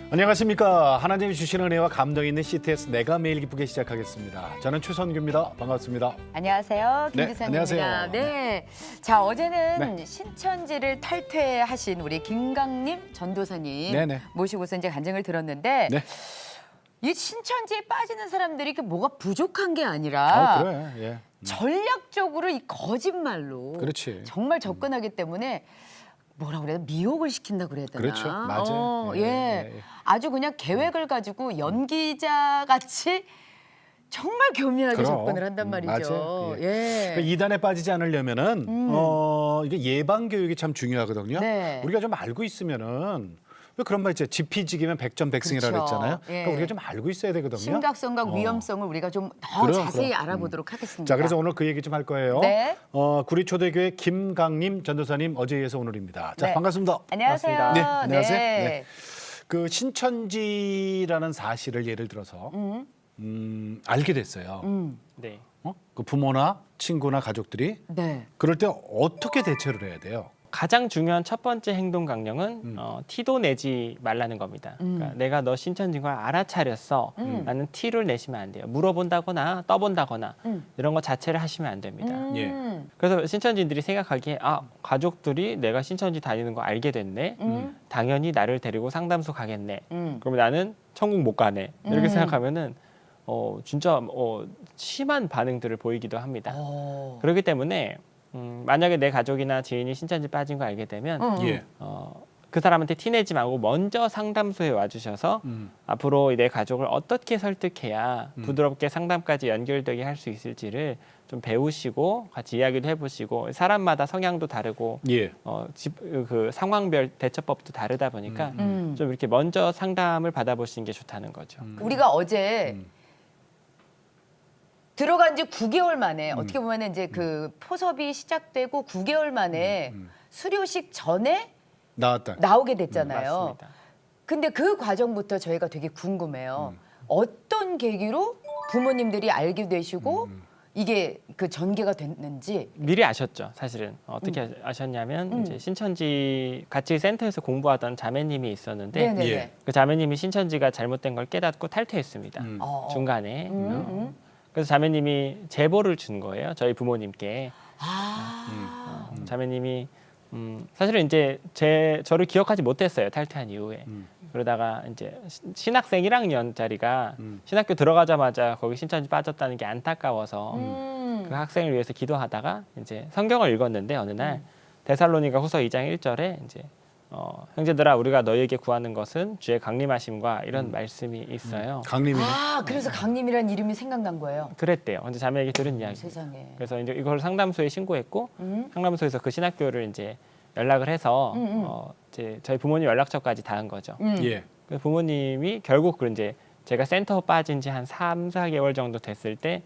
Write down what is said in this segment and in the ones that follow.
안녕하십니까. 하나님이 주시는 은혜와 감동 있는 CTS 내가 매일 기쁘게 시작하겠습니다. 저는 최선규입니다. 반갑습니다. 안녕하세요. 네, 김지선입니다. 안녕하세요. 네. 자, 어제는 네. 신천지를 탈퇴하신 우리 김강림 전도사님 네네. 모시고서 이제 간증을 들었는데 네. 이 신천지에 빠지는 사람들이 그 뭐가 부족한 게 아니라 그래. 예. 전략적으로 이 거짓말로 그렇지. 정말 접근하기 때문에 뭐라 그래야 되나? 미혹을 시킨다 그래야 되나? 그렇죠. 맞아요. 예. 예. 아주 그냥 계획을 가지고 연기자 같이 정말 교묘하게 그럼. 접근을 한단 말이죠. 맞아요. 예. 그러니까 이단에 빠지지 않으려면은 이게 예방 교육이 참 중요하거든요. 네. 우리가 좀 알고 있으면은 왜 그런 말 있죠. 지피지기면 백전백승이라고 그렇죠. 그랬잖아요. 예. 그러니까 우리가 좀 알고 있어야 되거든요. 심각성과 위험성을 우리가 좀 더 그럼, 자세히 그럼. 알아보도록 하겠습니다. 자, 그래서 오늘 그 얘기 좀 할 거예요. 네. 구리초대교회 김강림 전도사님 어제에 이어서 오늘입니다. 자, 네. 반갑습니다. 안녕하세요. 네, 안녕하세요. 네. 네. 그 신천지라는 사실을 예를 들어서 알게 됐어요. 네. 그 부모나 친구나 가족들이 네. 그럴 때 어떻게 대처를 해야 돼요? 가장 중요한 첫 번째 행동 강령은 티도 내지 말라는 겁니다. 그러니까 내가 너 신천지인 걸 알아차렸어. 라는 티를 내시면 안 돼요. 물어본다거나 떠본다거나 이런 거 자체를 하시면 안 됩니다. 예. 그래서 신천지인들이 생각하기에 가족들이 내가 신천지 다니는 거 알게 됐네. 당연히 나를 데리고 상담소 가겠네. 그러면 나는 천국 못 가네. 이렇게 생각하면은 진짜 심한 반응들을 보이기도 합니다. 그렇기 때문에 만약에 내 가족이나 지인이 신천지 빠진 거 알게 되면 예. 그 사람한테 티내지 말고 먼저 상담소에 와주셔서 앞으로 내 가족을 어떻게 설득해야 부드럽게 상담까지 연결되게 할 수 있을지를 좀 배우시고 같이 이야기도 해보시고 사람마다 성향도 다르고 예. 그 상황별 대처법도 다르다 보니까 좀 이렇게 먼저 상담을 받아보시는 게 좋다는 거죠. 우리가 어제 들어간 지 9개월 만에 어떻게 보면 이제 그 포섭이 시작되고 9개월 만에 수료식 전에 나오게 됐잖아요. 맞습니다. 근데 그 과정부터 저희가 되게 궁금해요. 어떤 계기로 부모님들이 알게 되시고 이게 그 전개가 됐는지. 미리 아셨죠, 사실은. 어떻게 아셨냐면 이제 신천지 같이 센터에서 공부하던 자매님이 있었는데 네네네. 예. 그 자매님이 신천지가 잘못된 걸 깨닫고 탈퇴했습니다. 중간에. 그래서 자매님이 제보를 준 거예요, 저희 부모님께. 자매님이 사실은 이제 저를 기억하지 못했어요, 탈퇴한 이후에. 그러다가 이제 신학생 1학년짜리가 신학교 들어가자마자 거기 신천지 빠졌다는 게 안타까워서 그 학생을 위해서 기도하다가 이제 성경을 읽었는데 어느 날 데살로니가 후서 2장 1절에 이제 형제들아 우리가 너희에게 구하는 것은 주의 강림하심과 이런 말씀이 있어요. 강림이네. 그래서 강림이라는 이름이 생각난 거예요. 그랬대요. 근데 자매에게 들은 이야기. 세상에. 그래서 이제 이걸 상담소에 신고했고 상담소에서 그 신학교를 이제 연락을 해서 이제 저희 부모님 연락처까지 다 한 거죠. 예. 그래서 부모님이 결국 그 이제 제가 센터 빠진 지 한 3, 4개월 정도 됐을 때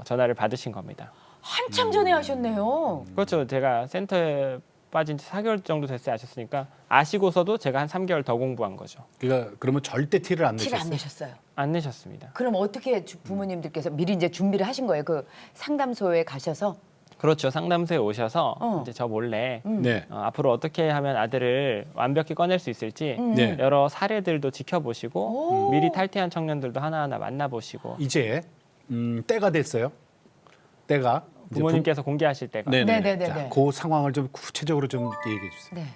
전화를 받으신 겁니다. 한참 전에 하셨네요. 그렇죠. 제가 센터에 빠진 지 4개월 정도 됐어요. 아셨으니까 아시고서도 제가 한 3개월 더 공부한 거죠. 그러니까 그러면 절대 티를 안 티를 안 내셨어요. 내셨어요. 안 내셨습니다. 그럼 어떻게 부모님들께서 미리 이제 준비를 하신 거예요? 그 상담소에 가셔서. 그렇죠. 상담소에 오셔서 이제 저 몰래 네. 앞으로 어떻게 하면 아들을 완벽히 꺼낼 수 있을지 네. 여러 사례들도 지켜보시고 미리 탈퇴한 청년들도 하나하나 만나보시고 이제 때가 됐어요. 때가 이제 부모님께서 공개하실 때가 네네네. 자, 그 상황을 좀 구체적으로 좀 얘기해 주세요. 네.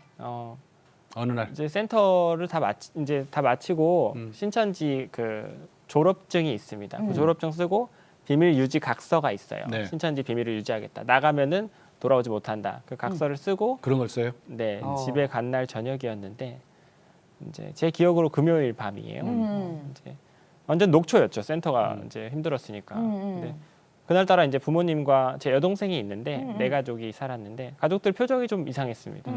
어느 날. 이제 센터를 이제 다 마치고 신천지 그 졸업증이 있습니다. 그 졸업증 쓰고 비밀 유지 각서가 있어요. 네. 신천지 비밀을 유지하겠다. 나가면은 돌아오지 못한다. 그 각서를 쓰고 그런 걸 써요? 네 집에 간 날 저녁이었는데 이제 제 기억으로 금요일 밤이에요. 이제 완전 녹초였죠. 센터가 이제 힘들었으니까. 근데 그날따라 이제 부모님과 제 여동생이 있는데 네 가족이 살았는데 가족들 표정이 좀 이상했습니다.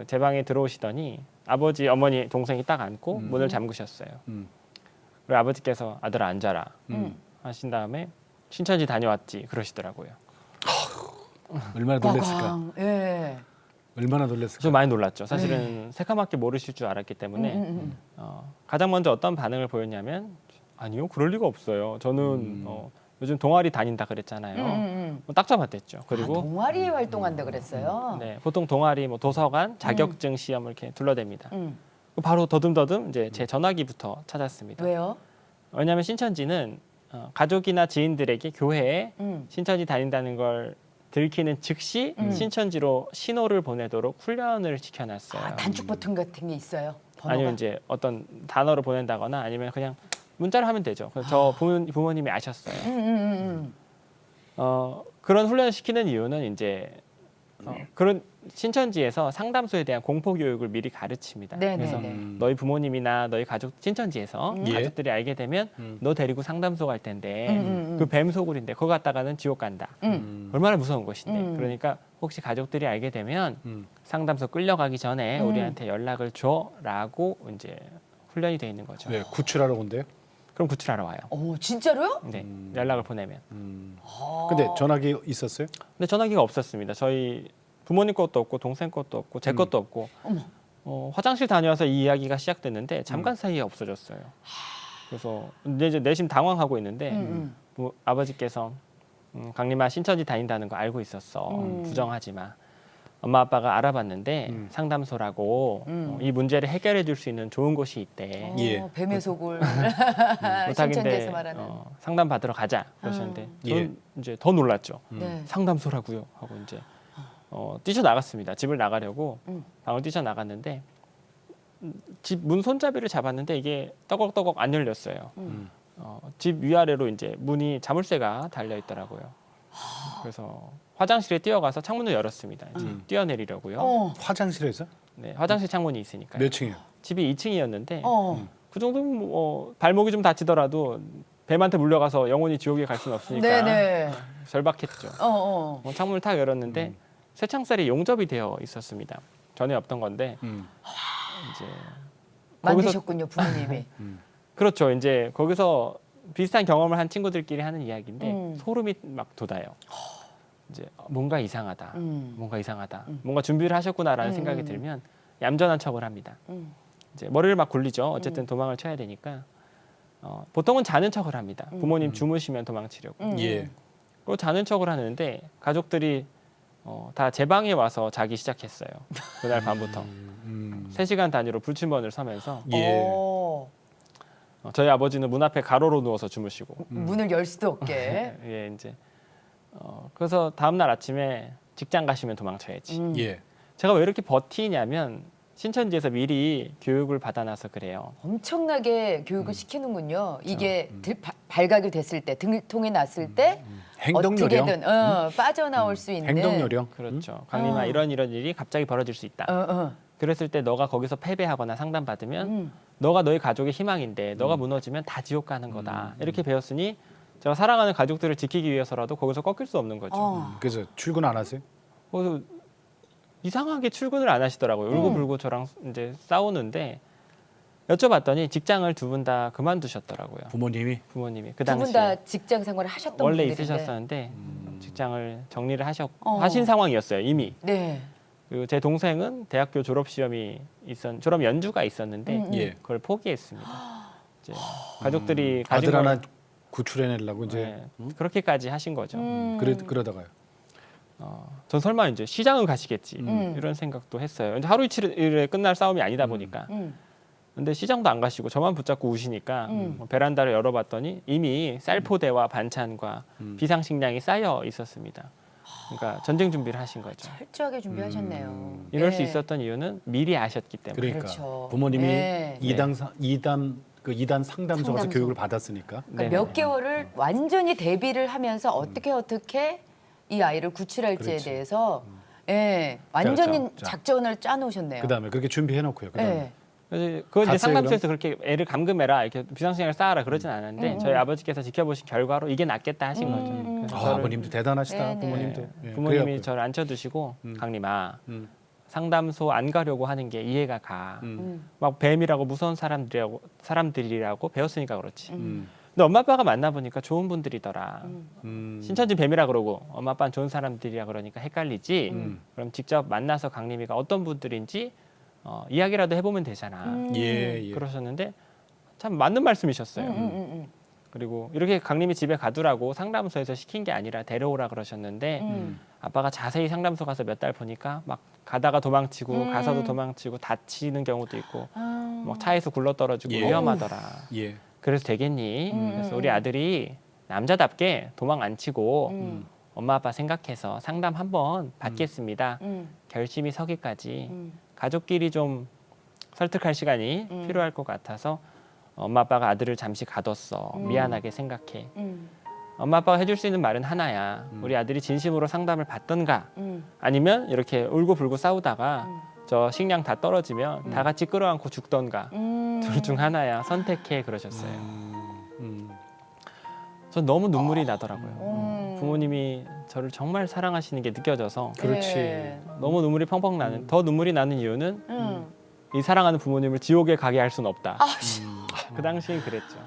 제 방에 들어오시더니 아버지, 어머니, 동생이 딱 앉고 문을 잠그셨어요. 그리고 아버지께서 아들아 앉아라 하신 다음에 신천지 다녀왔지 그러시더라고요. 얼마나 놀랐을까? 과광. 예. 얼마나 놀랐을까? 좀 많이 놀랐죠. 사실은 새카맣게 모르실 줄 알았기 때문에 가장 먼저 어떤 반응을 보였냐면 아니요 그럴 리가 없어요. 저는 요즘 동아리 다닌다 그랬잖아요. 딱 잡아댔죠. 그리고 동아리 활동한다 그랬어요. 네, 보통 동아리, 뭐 도서관, 자격증 시험을 이렇게 둘러댑니다. 바로 더듬더듬 이제 제 전화기부터 찾았습니다. 왜요? 왜냐하면 신천지는 가족이나 지인들에게 교회에 신천지 다닌다는 걸 들키는 즉시 신천지로 신호를 보내도록 훈련을 시켜놨어요. 아, 단축 버튼 같은 게 있어요. 번호가? 아니면 이제 어떤 단어를 보낸다거나 아니면 그냥 문자를 하면 되죠. 그래서 저 부모님이 아셨어요. 그런 훈련을 시키는 이유는 이제 그런 신천지에서 상담소에 대한 공포 교육을 미리 가르칩니다. 네네네. 그래서 너희 부모님이나 너희 가족 신천지에서 예. 가족들이 알게 되면 너 데리고 상담소 갈 텐데 그 뱀 소굴인데 그거 갔다가는 지옥 간다. 얼마나 무서운 것인데. 그러니까 혹시 가족들이 알게 되면 상담소 끌려가기 전에 우리한테 연락을 줘라고 이제 훈련이 돼 있는 거죠. 네, 구출하러 온대요. 그럼 구출하러 와요. 오, 진짜로요? 네, 연락을 보내면. 근데 전화기 있었어요? 근데 전화기가 없었습니다. 저희 부모님 것도 없고 동생 것도 없고 제 것도 없고 화장실 다녀와서 이 이야기가 시작됐는데 잠깐 사이에 없어졌어요. 그래서 이제 내심 당황하고 있는데 아버지께서 강림아 신천지 다닌다는 거 알고 있었어. 부정하지 마. 엄마 아빠가 알아봤는데 상담소라고 이 문제를 해결해 줄 수 있는 좋은 곳이 있대. 예. 뱀의 소굴. 부탁인데 신천지에서 말하는. 상담 받으러 가자 그러셨는데 예. 저는 이제 더 놀랐죠. 네. 상담소라고요 하고 이제 뛰쳐나갔습니다. 집을 나가려고 방을 뛰쳐나갔는데 집 문 손잡이를 잡았는데 이게 떠걱떠걱 안 열렸어요. 집 위아래로 이제 문이 자물쇠가 달려 있더라고요. 그래서 화장실에 뛰어가서 창문을 열었습니다. 이제 뛰어내리려고요. 화장실에서? 네, 화장실 창문이 있으니까요. 몇 층이요? 집이 2층이었는데 어. 그 정도면 발목이 좀 다치더라도 뱀한테 물려가서 영원히 지옥에 갈 수는 없으니까 네네. 절박했죠. 창문을 탁 열었는데 쇠창살이 용접이 되어 있었습니다. 전에 없던 건데 이제 만드셨군요, 부모님이. 그렇죠. 이제 거기서 비슷한 경험을 한 친구들끼리 하는 이야기인데 소름이 막 돋아요. 이제 뭔가 이상하다. 뭔가 이상하다. 뭔가 준비를 하셨구나라는 생각이 들면 얌전한 척을 합니다. 이제 머리를 막 굴리죠. 어쨌든 도망을 쳐야 되니까 보통은 자는 척을 합니다. 부모님 주무시면 도망치려고. 예. 그리고 자는 척을 하는데 가족들이 다 제 방에 와서 자기 시작했어요. 그날 밤부터 3시간 단위로 불침번을 서면서 예. 저희 아버지는 문 앞에 가로로 누워서 주무시고 문을 열 수도 없게. 예, 이제 그래서 다음 날 아침에 직장 가시면 도망쳐야지. 예. 제가 왜 이렇게 버티냐면 신천지에서 미리 교육을 받아놔서 그래요. 엄청나게 교육을 시키는군요. 이게 발각이 됐을 때, 등통이 났을 때 행동 요령. 어떻게든 빠져나올 수 있는. 행동 요령. 그렇죠. 강림아 이런 일이 갑자기 벌어질 수 있다. 그랬을 때 너가 거기서 패배하거나 상담받으면 너가 너희 가족의 희망인데 너가 무너지면 다 지옥 가는 거다. 이렇게 배웠으니 제가 사랑하는 가족들을 지키기 위해서라도 거기서 꺾일 수 없는 거죠. 그래서 출근 안 하세요? 그래서 이상하게 출근을 안 하시더라고요. 울고불고 저랑 이제 싸우는데 여쭤봤더니 직장을 두 분 다 그만두셨더라고요. 부모님이? 부모님이 그 두 분 당시에 다 직장 생활을 하셨던 원래 분들인데. 있으셨었는데 직장을 정리를 하신 상황이었어요 이미. 네. 그리고 제 동생은 대학교 졸업 졸업 연주가 있었는데 예. 그걸 포기했습니다. 이제 가족들이 가진 아들 걸- 하나 구출해내려고 이제 네, 그렇게까지 하신 거죠. 그러다가요. 전 설마 이제 시장을 가시겠지 이런 생각도 했어요. 이제 하루 이틀에 끝날 싸움이 아니다 보니까. 근데 시장도 안 가시고 저만 붙잡고 우시니까 베란다를 열어봤더니 이미 쌀포대와 반찬과 비상식량이 쌓여 있었습니다. 그러니까 전쟁 준비를 하신 거죠. 철저하게 준비하셨네요. 이럴 네. 수 있었던 이유는 미리 아셨기 때문에. 그러니까 그렇죠. 부모님이 네. 이단 상담소 가서 상담소. 교육을 받았으니까. 그러니까 네네. 몇 개월을 완전히 대비를 하면서 어떻게 이 아이를 구출할지에 그렇지. 대해서 예, 완전히 자. 작전을 짜놓으셨네요. 그다음에 그렇게 준비해놓고요. 그다음에 예. 그래서 그건 이제 갔어요, 상담소에서 그렇게 애를 감금해라 이렇게 비상식량을 쌓아라 그러진 않았는데 저희 아버지께서 지켜보신 결과로 이게 낫겠다 하신 거죠. 그래서 저를- 아버님도 대단하시다. 네, 네. 부모님도. 예, 부모님이 그래갖고요. 저를 앉혀두시고 강림아 음. 상담소 안 가려고 하는 게 이해가 가. 막 뱀이라고 무서운 사람들이라고 배웠으니까 그렇지. 근데 엄마 아빠가 만나보니까 좋은 분들이더라. 신천지 뱀이라 그러고 엄마 아빠는 좋은 사람들이라 그러니까 헷갈리지. 그럼 직접 만나서 강림이가 어떤 분들인지 이야기라도 해보면 되잖아. 예, 예. 그러셨는데 참 맞는 말씀이셨어요. 그리고 이렇게 강림이 집에 가두라고 상담소에서 시킨 게 아니라 데려오라 그러셨는데 아빠가 자세히 상담소 가서 몇 달 보니까 막 가다가 도망치고 가서도 도망치고 다치는 경우도 있고 막 차에서 굴러떨어지고 예. 위험하더라. 예. 그래서 되겠니? 그래서 우리 아들이 남자답게 도망 안 치고 엄마 아빠 생각해서 상담 한번 받겠습니다. 결심이 서기까지 가족끼리 좀 설득할 시간이 필요할 것 같아서 엄마 아빠가 아들을 잠시 가뒀어. 미안하게 생각해. 엄마 아빠가 해줄 수 있는 말은 하나야. 우리 아들이 진심으로 상담을 받던가 아니면 이렇게 울고불고 싸우다가 저 식량 다 떨어지면 다 같이 끌어안고 죽던가 둘 중 하나야. 선택해 그러셨어요. 전 너무 눈물이 나더라고요. 부모님이 저를 정말 사랑하시는 게 느껴져서 그렇지. 네. 너무 눈물이 펑펑 나는 더 눈물이 나는 이유는 이 사랑하는 부모님을 지옥에 가게 할 수는 없다. 그 당시엔 그랬죠.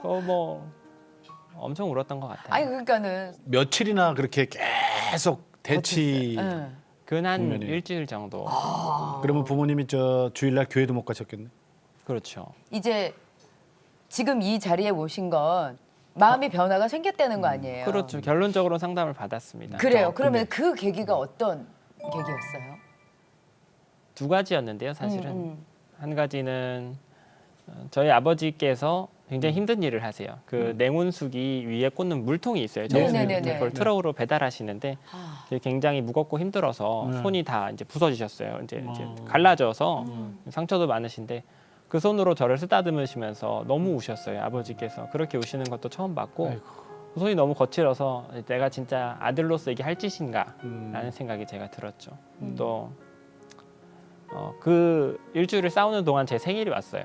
뭐 엄청 울었던 것 같아요. 아니 그러니까는 며칠이나 그렇게 계속 대치. 네. 근한 국면에. 일주일 정도. 그러면 부모님이 저 주일날 교회도 못 가셨겠네. 그렇죠. 이제 지금 이 자리에 오신 건 마음의 변화가 생겼다는 거 아니에요? 그렇죠. 결론적으로 상담을 받았습니다. 그래요. 그러면 그 계기가 어떤 계기였어요? 두 가지였는데요, 사실은. 한 가지는 저희 아버지께서 굉장히 힘든 일을 하세요. 그 냉온수기 위에 꽂는 물통이 있어요. 네네네네. 그걸 트럭으로 배달하시는데 그게 굉장히 무겁고 힘들어서 손이 다 이제 부서지셨어요. 이제 갈라져서 상처도 많으신데 그 손으로 저를 쓰다듬으시면서 너무 우셨어요. 아버지께서 그렇게 우시는 것도 처음 봤고 아이고. 그 손이 너무 거칠어서 내가 진짜 아들로서 이게 할 짓인가라는 생각이 제가 들었죠. 또 그 일주일을 싸우는 동안 제 생일이 왔어요.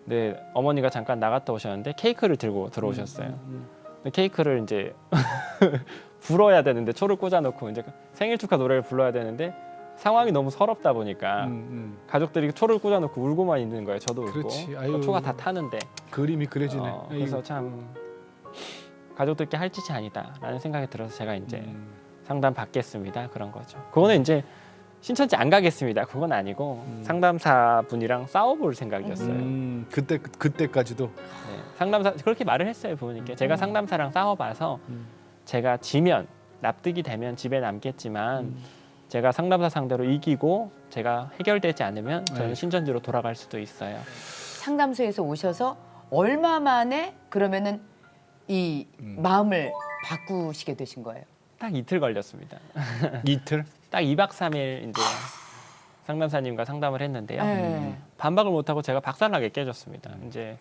네, 어머니가 잠깐 나갔다 오셨는데 케이크를 들고 들어오셨어요. 근데 케이크를 이제 불어야 되는데 초를 꽂아놓고 이제 생일 축하 노래를 불러야 되는데 상황이 너무 서럽다 보니까 가족들이 초를 꽂아놓고 울고만 있는 거예요. 저도 울고 그렇지. 아유. 초가 다 타는데 그림이 그려지네. 그래서 참 가족들께 할 짓이 아니다라는 생각이 들어서 제가 이제 상담 받겠습니다 그런 거죠. 그거는 이제 신천지 안 가겠습니다. 그건 아니고 상담사 분이랑 싸워볼 생각이었어요. 그때까지도. 네, 상담사 그렇게 말을 했어요 부모님께. 제가 상담사랑 싸워봐서 제가 지면 납득이 되면 집에 남겠지만 제가 상담사 상대로 이기고 제가 해결되지 않으면 저는 신천지로 돌아갈 수도 있어요. 상담소에서 오셔서 얼마 만에 그러면은 이 마음을 바꾸시게 되신 거예요? 딱 이틀 걸렸습니다. 이틀? 딱 2박 3일 이제 상담사님과 상담을 했는데요. 네. 반박을 못하고 제가 박살나게 깨졌습니다. 이제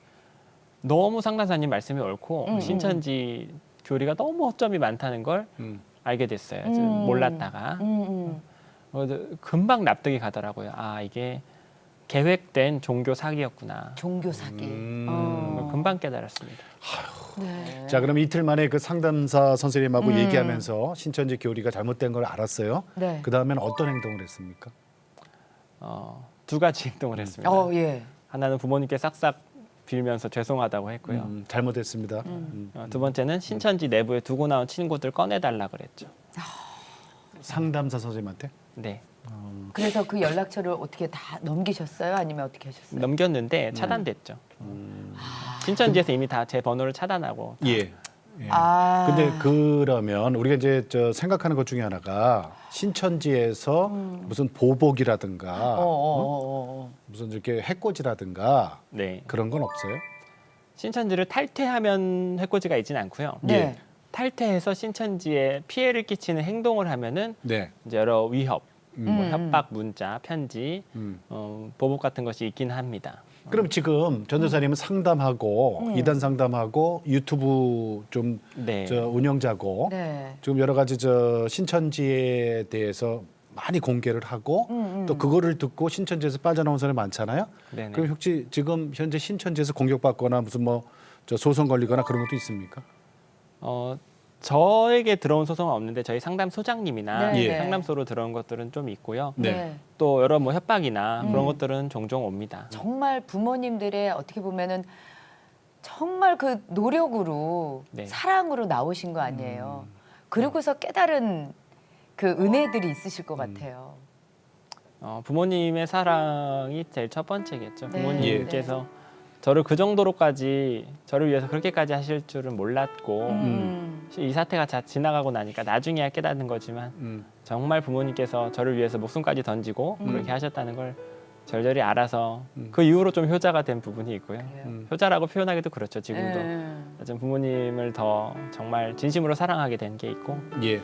너무 상담사님 말씀이 옳고 신천지 교리가 너무 허점이 많다는 걸 알게 됐어요. 몰랐다가 금방 납득이 가더라고요. 아 이게 계획된 종교 사기였구나. 종교 사기. 금방 깨달았습니다. 네. 자, 그럼 이틀 만에 그 상담사 선생님하고 얘기하면서 신천지 교리가 잘못된 걸 알았어요. 네. 그 다음에는 어떤 행동을 했습니까? 두 가지 행동을 했습니다. 예. 하나는 부모님께 싹싹 빌면서 죄송하다고 했고요. 잘못했습니다. 두 번째는 신천지 내부에 두고 나온 친구들 꺼내달라 그랬죠. 상담사 선생님한테? 네. 그래서 그 연락처를 어떻게 다 넘기셨어요? 아니면 어떻게 하셨어요? 넘겼는데 차단됐죠. 신천지에서 이미 다 제 번호를 차단하고 예. 아. 근데 그러면 우리가 이제 저 생각하는 것 중에 하나가 신천지에서 무슨 보복이라든가 무슨 이렇게 해코지라든가 네. 그런 건 없어요? 신천지를 탈퇴하면 해코지가 있지는 않고요. 네. 탈퇴해서 신천지에 피해를 끼치는 행동을 하면은 네. 이제 여러 위협, 뭐 협박 문자, 편지, 음. 보복 같은 것이 있긴 합니다. 그럼 지금 전도사님은 상담하고 이단 상담하고 유튜브 좀 네. 저 운영자고 네. 지금 여러 가지 저 신천지에 대해서 많이 공개를 하고 또 그거를 듣고 신천지에서 빠져나온 사람이 많잖아요. 네네. 그럼 혹시 지금 현재 신천지에서 공격받거나 무슨 뭐 저 소송 걸리거나 그런 것도 있습니까? 저에게 들어온 소송은 없는데 저희 상담 소장님이나 네, 네. 상담소로 들어온 것들은 좀 있고요. 네. 또 여러 뭐 협박이나 그런 것들은 종종 옵니다. 정말 부모님들의 어떻게 보면은 정말 그 노력으로 네. 사랑으로 나오신 거 아니에요. 그러고서 깨달은 그 은혜들이 있으실 것 같아요. 부모님의 사랑이 제일 첫 번째겠죠. 네. 부모님께서 저를 그 정도로까지 저를 위해서 그렇게까지 하실 줄은 몰랐고 이 사태가 지나가고 나니까 나중에야 깨닫는 거지만 정말 부모님께서 저를 위해서 목숨까지 던지고 그렇게 하셨다는 걸 절절히 알아서 그 이후로 좀 효자가 된 부분이 있고요. 효자라고 표현하기도 그렇죠. 지금도 좀 부모님을 더 정말 진심으로 사랑하게 된 게 있고 예.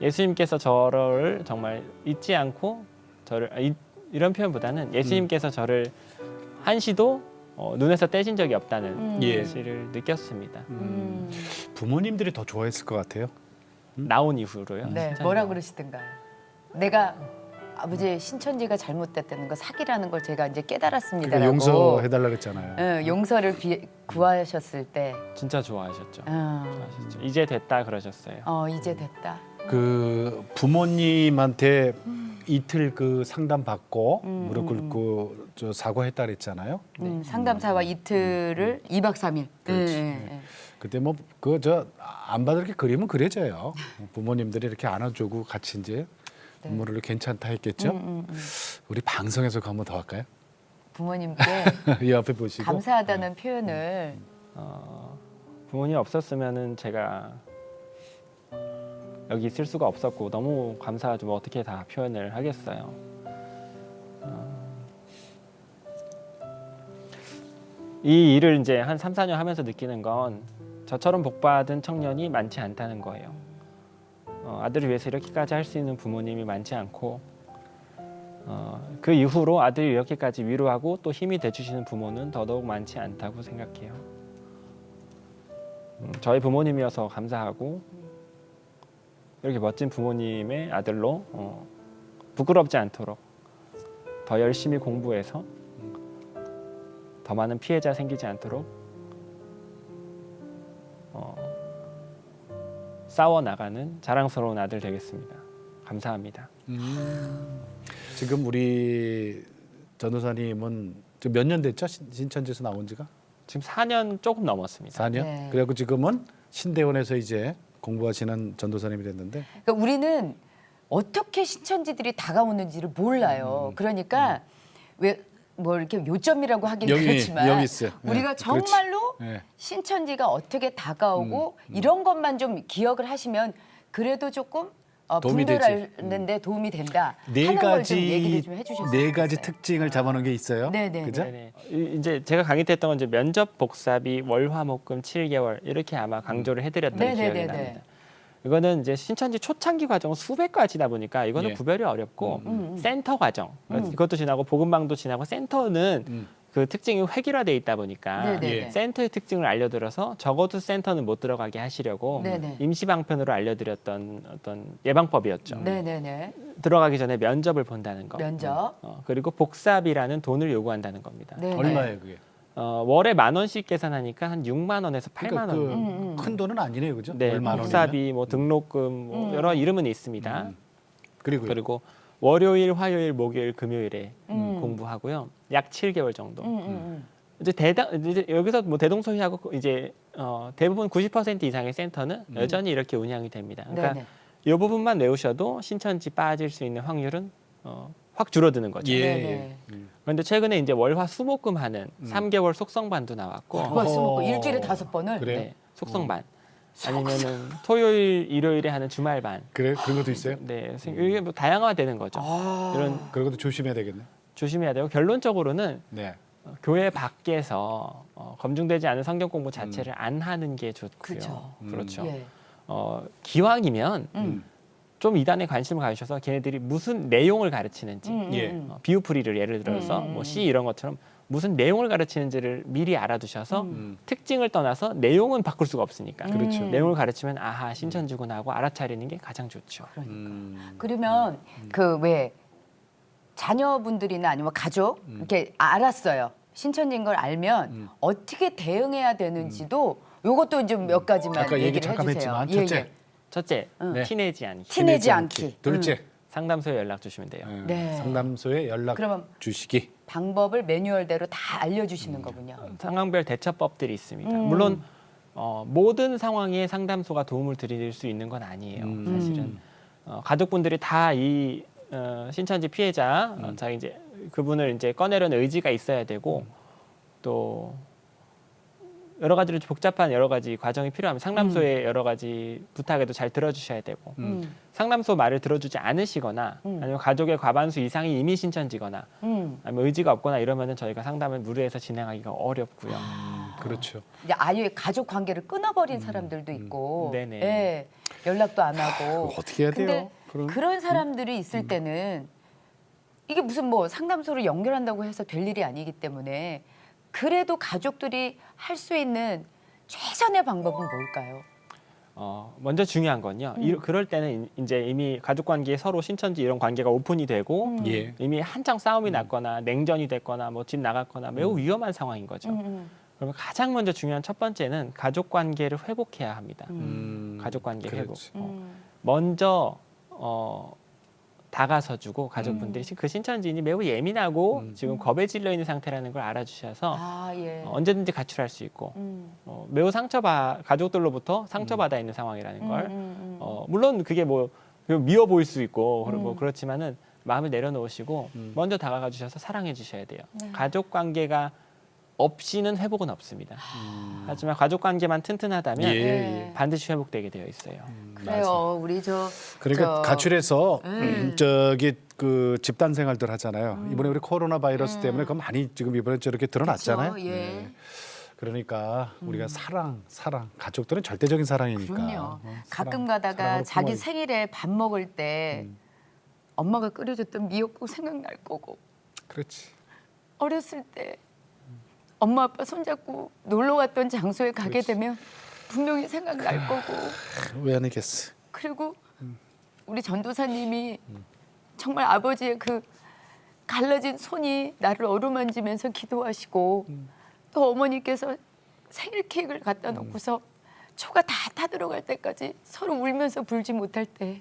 예수님께서 저를 정말 잊지 않고 저를 이런 표현보다는 예수님께서 저를 한시도 눈에서 떼신 적이 없다는 예. 사실을 느꼈습니다. 부모님들이 더 좋아했을 것 같아요. 나온 이후로요. 네, 진짜. 뭐라 그러시던가요? 내가 아버지의 신천지가 잘못됐다는 거 사기라는 걸 제가 이제 깨달았습니다라고. 그러니까 용서해달라 그랬잖아요. 용서를 구하셨을 때, 진짜 좋아하셨죠. 어, 좋아하셨죠. 이제 됐다 그러셨어요. 이제 됐다. 그 부모님한테 이틀 그 상담 받고 무릎 꿇고 저 사과했다 그랬잖아요. 상담사와 이틀을 2박 3일. 그렇지. 그때 뭐 그 저 안 받을 게 그리면 그려져요. 부모님들이 이렇게 안아주고 같이 이제 눈물을 괜찮다 했겠죠. 우리 방송에서 그거 한번 더 할까요? 부모님께 이 앞에 보시고 감사하다는 표현을 부모님 없었으면은 제가 여기 있을 수가 없었고 너무 감사하죠. 뭐 어떻게 다 표현을 하겠어요. 이 일을 이제 한 3, 4년 하면서 느끼는 건 저처럼 복받은 청년이 많지 않다는 거예요. 아들을 위해서 이렇게까지 할 수 있는 부모님이 많지 않고 그 이후로 아들이 이렇게까지 위로하고 또 힘이 돼주시는 부모는 더더욱 많지 않다고 생각해요. 저희 부모님이어서 감사하고 이렇게 멋진 부모님의 아들로 부끄럽지 않도록 더 열심히 공부해서 더 많은 피해자 생기지 않도록 싸워 나가는 자랑스러운 아들 되겠습니다. 감사합니다. 지금 우리 전도사님은 몇 년 됐죠? 신천지에서 나온 지가? 지금 4년 조금 넘었습니다. 4년? 네. 그래갖고 지금은 신대원에서 이제 공부하시는 전도사님이 됐는데 그러니까 우리는 어떻게 신천지들이 다가오는지를 몰라요. 그러니까 왜 뭐 이렇게 요점이라고 하긴 그렇지만 여기 있어요. 우리가 그렇지. 정말로 네. 신천지가 어떻게 다가오고 이런 것만 좀 기억을 하시면 그래도 조금 도움이 분별하는데 도움이 된다 네 하는 걸 좀 가지 얘기를 좀 해주셨으면 네 가지 좋겠어요. 특징을 잡아놓은 게 있어요. 네네. 그죠? 네네. 이제 제가 강의 때 했던 건 이제 면접 복사비 월화목금 7개월 이렇게 아마 강조를 해드렸던 네네네네. 기억이 납니다. 이거는 이제 신천지 초창기 과정은 수백 가지다 보니까 이거는 예. 구별이 어렵고 센터 과정 이것도 지나고 복음방도 지나고 센터는 그 특징이 획일화돼 있다 보니까 네네네. 센터의 특징을 알려드려서 적어도 센터는 못 들어가게 하시려고 네네. 임시방편으로 알려드렸던 어떤 예방법이었죠. 네네네. 들어가기 전에 면접을 본다는 거. 면접. 그리고 복사비라는 돈을 요구한다는 겁니다. 네네. 얼마예요 그게? 월에 10,000원씩 계산하니까 한 6만 원에서 8만 그러니까 원. 큰 돈은 아니네요, 그죠? 네, 얼마 복사비, 뭐 등록금, 뭐 여러 이름은 있습니다. 그리고요. 그리고 월요일, 화요일, 목요일, 금요일에 공부하고요. 약 7개월 정도. 이제 여기서 뭐 대동소이하고 이제 대부분 90% 이상의 센터는 여전히 이렇게 운영이 됩니다. 그러니까 네네. 이 부분만 외우셔도 신천지 빠질 수 있는 확률은 확 줄어드는 거죠. 예. 네네. 그런데 최근에 이제 월화 수목금 하는 3개월 속성반도 나왔고 그거 쓰먹고 어허. 일주일에 5번을. 그래요? 네, 속성반 아니면은 토요일, 일요일에 하는 주말반. 그래 그런 것도 있어요. 네, 이게 뭐 다양화되는 거죠. 이런 그런 것도 조심해야 되겠네. 조심해야 되고 결론적으로는 네. 교회 밖에서 검증되지 않은 성경 공부 자체를 안 하는 게 좋고요. 그쵸. 그렇죠. 예. 기왕이면 좀 이단에 관심을 가지셔서 걔네들이 무슨 내용을 가르치는지 예. 비유풀이를 예를 들어서 뭐 시 이런 것처럼 무슨 내용을 가르치는지를 미리 알아두셔서 특징을 떠나서 내용은 바꿀 수가 없으니까 그렇죠. 내용을 가르치면 아하 신천지구나 하고 알아차리는 게 가장 좋죠. 그러면 그 왜 자녀분들이나 아니면 가족 이렇게 알았어요. 신천지인 걸 알면 어떻게 대응해야 되는지도 요것도 이제 몇 가지만 아까 얘기 얘기를 잠깐 해주세요. 했지만 예, 첫째 예. 첫째, 네. 티내지 않기. 티내지 않기. 둘째, 상담소에 연락 주시면 돼요. 네. 상담소에 연락 그러면 주시기. 방법을 매뉴얼대로 다 알려주시는 거군요. 상황별 대처법들이 있습니다. 물론 모든 상황에 상담소가 도움을 드릴 수 있는 건 아니에요. 사실은 가족분들이 다 이 신천지 피해자 자 이제 그분을 이제 꺼내려는 의지가 있어야 되고 또 여러 가지로 복잡한 여러 가지 과정이 필요하면 상담소의 여러 가지 부탁에도 잘 들어주셔야 되고 상담소 말을 들어주지 않으시거나 아니면 가족의 과반수 이상이 이미 신천지거나 아니면 의지가 없거나 이러면은 저희가 상담을 무료에서 진행하기가 어렵고요. 그렇죠. 이제 아예 가족 관계를 끊어버린 사람들도 있고, 네네. 예, 연락도 안 하고. 그거 어떻게 해야 돼요? 근데 그럼? 그런 사람들이 있을 때는 이게 무슨 뭐 상담소를 연결한다고 해서 될 일이 아니기 때문에 그래도 가족들이 할 수 있는 최선의 방법은 뭘까요? 먼저 중요한 건요. 그럴 때는 이제 이미 가족 관계에 서로 신천지 이런 관계가 오픈이 되고 예. 이미 한창 싸움이 났거나 냉전이 됐거나 뭐 집 나갔거나 매우 위험한 상황인 거죠. 그러면 가장 먼저 중요한 첫 번째는 가족 관계를 회복해야 합니다. 가족 관계 회복. 그렇지. 먼저 다가서주고 가족분들이 그 신천지인이 매우 예민하고 지금 겁에 질려 있는 상태라는 걸 알아주셔서 아, 예. 언제든지 가출할 수 있고 매우 가족들로부터 상처받아 있는 상황이라는 걸 물론 그게 뭐 미워 보일 수 있고 뭐 그렇지만은 마음을 내려놓으시고 먼저 다가가 주셔서 사랑해 주셔야 돼요. 가족 관계가 없이는 회복은 없습니다. 하지만 가족 관계만 튼튼하다면 예, 예. 반드시 회복되게 되어 있어요. 그래요. 우리 그러니까 가출해서 저기 그 집단 생활들 하잖아요. 이번에 우리 코로나 바이러스 때문에 그 많이 지금 이번에 저렇게 드러났잖아요. 그쵸, 예. 네. 그러니까 우리가 사랑, 가족들은 절대적인 사랑이니까. 그럼요. 가끔 사랑, 가다가 사랑으로 자기 품어야- 생일에 밥 먹을 때 엄마가 끓여줬던 미역국 생각날 거고, 그렇지. 어렸을 때 엄마 아빠 손잡고 놀러 갔던 장소에 가게 그렇지. 되면 분명히 생각날 거고, 왜 아니겠어? 그리고 우리 전도사님이 정말 아버지의 그 갈라진 손이 나를 어루만지면서 기도하시고 또 어머니께서 생일 케이크를 갖다 놓고서 초가 다 타들어갈 때까지 서로 울면서 불지 못할 때,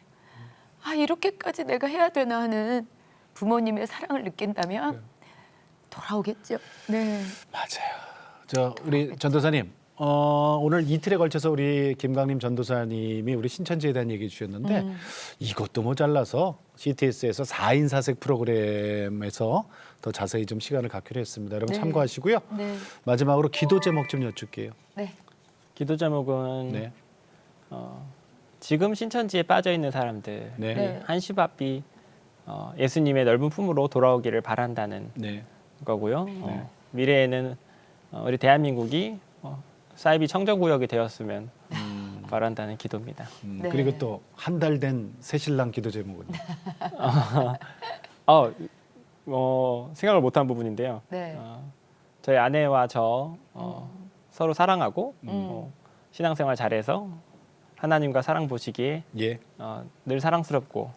아, 이렇게까지 내가 해야 되나 하는 부모님의 사랑을 느낀다면 돌아오겠죠. 네. 맞아요. 저 우리 전도사님 오늘 이틀에 걸쳐서 우리 김강림 전도사님이 우리 신천지에 대한 얘기 주셨는데 이것도 모자라서 CTS에서 4인 사색 프로그램에서 더 자세히 좀 시간을 갖기로 했습니다. 여러분 네. 참고하시고요. 네. 마지막으로 기도 제목 좀 여쭐게요. 네. 기도 제목은 네. 지금 신천지에 빠져 있는 사람들 네. 네. 한시바삐 예수님의 넓은 품으로 돌아오기를 바란다는 네. 거고요. 미래에는 우리 대한민국이 사이비 청정구역이 되었으면 바란다는 기도입니다. 네. 그리고 또 한 달 된 새신랑 기도 제목은 생각을 못한 부분인데요. 네. 저희 아내와 저 서로 사랑하고 신앙생활 잘해서 하나님과 사랑 보시기에 예. 늘 사랑스럽고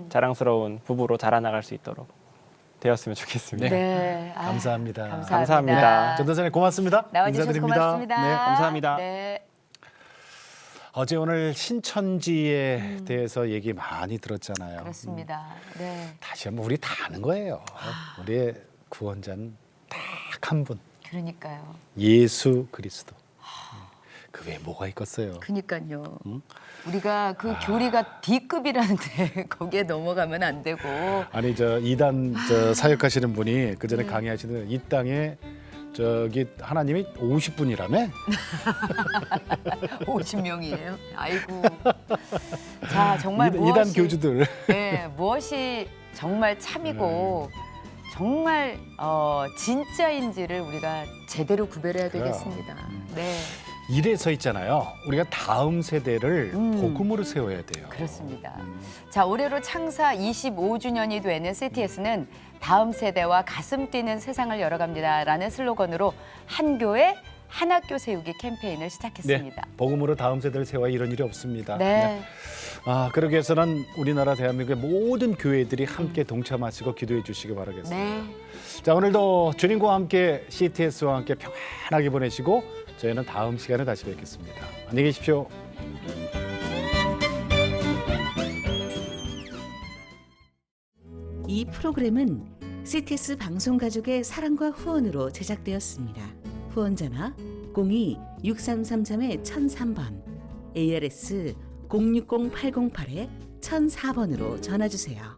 자랑스러운 부부로 자라나갈 수 있도록 되었으면 좋겠습니다. 네. 아, 감사합니다. 감사합니다. 전도사님 고맙습니다. 나와주셔서 인사드립니다. 고맙습니다. 네. 감사합니다. 네. 어제 오늘 신천지에 대해서 얘기 많이 들었잖아요. 그렇습니다. 네. 다시 한번 우리 다 아는 거예요. 우리의 구원자는 딱 한 분, 그러니까요. 예수 그리스도. 그 외에 뭐가 있겠어요? 그러니까요. 우리가 그 교리가 D급이라는데 거기에 넘어가면 안 되고. 아니 저 이단 저 사역하시는 분이 그 전에 강의하시는 이 땅에 저기 하나님이 50분이라며? 50명이에요. 아이고. 자, 정말 이단 교주들. 네, 무엇이 정말 참이고 정말 진짜인지를 우리가 제대로 구별해야 되겠습니다. 네, 이래서 있잖아요. 우리가 다음 세대를 복음으로 세워야 돼요. 그렇습니다. 자, 올해로 창사 25주년이 되는 CTS는 다음 세대와 가슴 뛰는 세상을 열어갑니다라는 슬로건으로 한 교회 한 학교 세우기 캠페인을 시작했습니다. 네, 복음으로 다음 세대를 세워야 이런 일이 없습니다. 네. 아, 그러기 위해서는 우리나라 대한민국의 모든 교회들이 함께 동참하시고 기도해 주시기 바라겠습니다. 네. 자, 오늘도 주님과 함께 CTS와 함께 평안하게 보내시고 저희는 다음 시간에 다시 뵙겠습니다. 안녕히 계십시오. 이 프로그램은 CTS 방송가족의 사랑과 후원으로 제작되었습니다. 후원전화 02-6333-1003번, ARS 060-808-1004번으로 전화주세요.